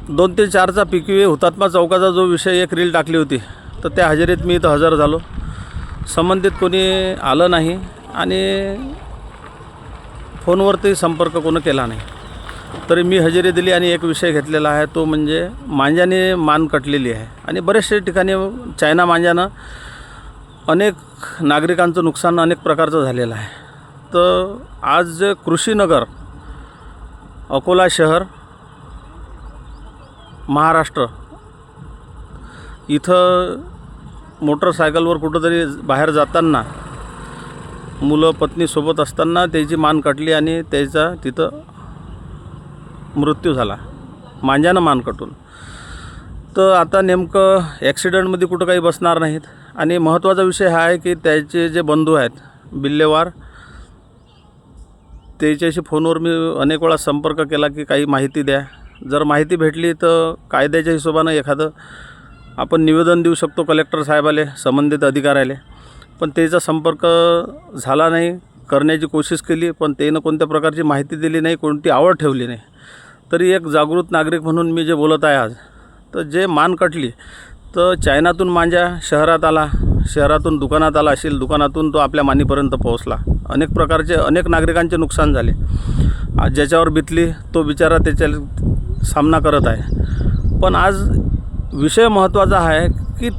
2 ते 4चा PQA हुतात्मा चौकाचा जो विषय एक रील टाकली होती, तर त्या हजेरीत मी इथं हजर झालो. संबंधित कोणी आलं नाही आणि फोनवरती संपर्क कोणी केला नाही. तरी मी हजेरी दिली आणि एक विषय घेतलेला आहे, तो म्हणजे मांजाने मान कटलेली आहे. आणि बरेचशा ठिकाणी चायना मांजानं अनेक नागरिकांचं नुकसान अनेक प्रकारचं झालेलं आहे. तर आज कृषीनगर अकोला शहर महाराष्ट्र इथं मोटरसायकलवर कुठंतरी बाहेर जाताना मुलं पत्नीसोबत असताना त्याची मान कटली आणि त्याचा तिथं मृत्यू झाला, मांजानं मान कटून. तर आता नेमकं ॲक्सिडेंटमध्ये कुठं काही बसणार नाहीत. आणि महत्त्वाचा विषय हा आहे की त्याचे जे बंधू आहेत बिल्लेवार, त्याच्याशी फोनवर मी अनेक वेळा संपर्क केला की काही माहिती द्या. जर माहिती भेटली तर कायद्याच्या हिशोबानं एखादं आपण निवेदन देऊ शकतो कलेक्टर साहेबाले, संबंधित अधिकाऱ्याले. पण त्याचा संपर्क झाला नाही. करण्याची कोशिश केली पण त्यानं कोणत्या प्रकारची माहिती दिली नाही, कोणती आवड ठेवली नाही. तरी एक जागृत नागरिक म्हणून मी जे बोलत आहे आज, तर जे मान कटली तर चायनातून मांजा शहरात आला, शहरातून दुकानात आला असेल, दुकानातून तो आपल्या मानीपर्यंत पोहोचला. अनेक प्रकारचे अनेक नागरिकांचे नुकसान झाले. आज ज्याच्यावर बितली तो बिचारा त्याच्या सामना करत आहे. पण आज विषय महत्त्वाचा आहे की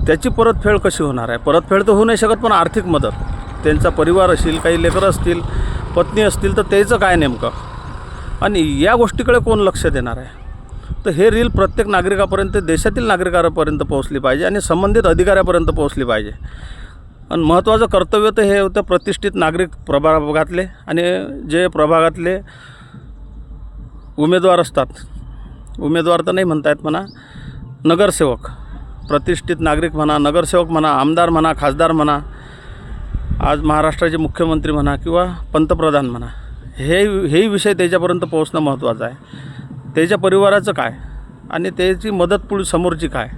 त्याची परतफेड कशी होणार आहे. परतफेड तर होऊ नाही शकत, पण आर्थिक मदत, त्यांचा परिवार असेल, काही लेकरं असतील, पत्नी असतील, तर त्याचं काय नेमकं, आणि या गोष्टीकडे कोण लक्ष देणार आहे. तर हे रील प्रत्येक नागरिकापर्यंत, देशातील नागरिकांपर्यंत पोहोचली पाहिजे आणि संबंधित अधिकाऱ्यापर्यंत पोहोचली पाहिजे. आणि महत्त्वाचं कर्तव्य तर हे होतं प्रतिष्ठित नागरिक प्रभागातले आणि जे प्रभागातले उमेदवार असतात, उमेदवार तर नाही म्हणता येत म्हणा, नगरसेवक, प्रतिष्ठित नागरिक म्हणा, नगरसेवक म्हणा, आमदार म्हणा, खासदार म्हणा, आज महाराष्ट्राचे मुख्यमंत्री म्हणा किंवा पंतप्रधान म्हणा, हेही विषय त्याच्यापर्यंत पोहोचणं महत्त्वाचं आहे. त्याच्या परिवाराचं काय आणि त्याची मदत पुढे समोरची काय.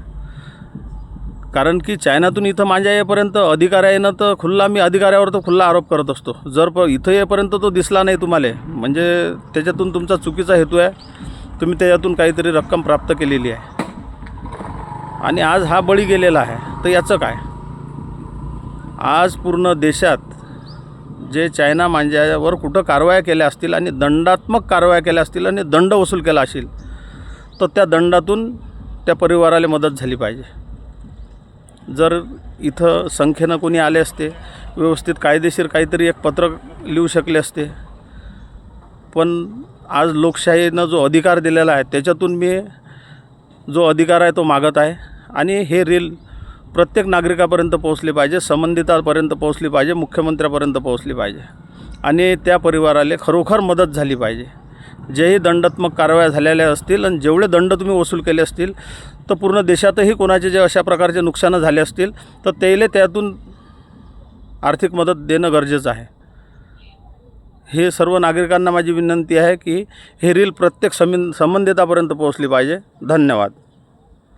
कारण की चायनातून इथं मांजा येईपर्यंत अधिकाऱ्यानं तर खुल्ला, मी अधिकाऱ्यावर तर खुल्ला आरोप करत असतो. जर इथं येईपर्यंत तो दिसला नाही तुम्हाला, म्हणजे त्याच्यातून तुमचा चुकीचा हेतू आहे, तुम्ही त्याच्यातून काहीतरी रक्कम प्राप्त केलेली आहे आणि आज हा बळी गेलेला आहे. तर याचं काय. आज पूर्ण देशात जे चायना मांजावर कुठं कारवाया केल्या असतील आणि दंडात्मक कारवाया केल्या असतील आणि दंड वसूल केला असेल, तर त्या दंडातून त्या परिवाराला मदत झाली पाहिजे. जर इथं संख्येनं कोणी आले असते, व्यवस्थित कायदेशीर काहीतरी एक पत्रक लिहू शकले असते. पण आज लोकशाहीनं जो अधिकार दिलेला आहे त्याच्यातून मी जो अधिकार आहे तो मागत आहे. आणि हे रील प्रत्येक नागरिकापर्यंत पोहोचली पाहिजे, संबंधितापर्यंत पोहोचली पाहिजे, मुख्यमंत्र्यापर्यंत पोहोचली पाहिजे आणि त्या परिवाराला खरोखर मदत झाली पाहिजे. जेही दंडात्मक कारवाया झालेल्या असतील आणि जेवढे दंड तुम्ही वसूल केले असतील, तर पूर्ण देशातही कोणाचे जे अशा प्रकारचे नुकसानं झाले असतील तर त्याला त्यातून आर्थिक मदत देणं गरजेचं आहे. हे सर्व नागरिकांना माझी विनंती आहे की हे रील प्रत्येक संबंधितापर्यंत पोहोचली पाहिजे. धन्यवाद.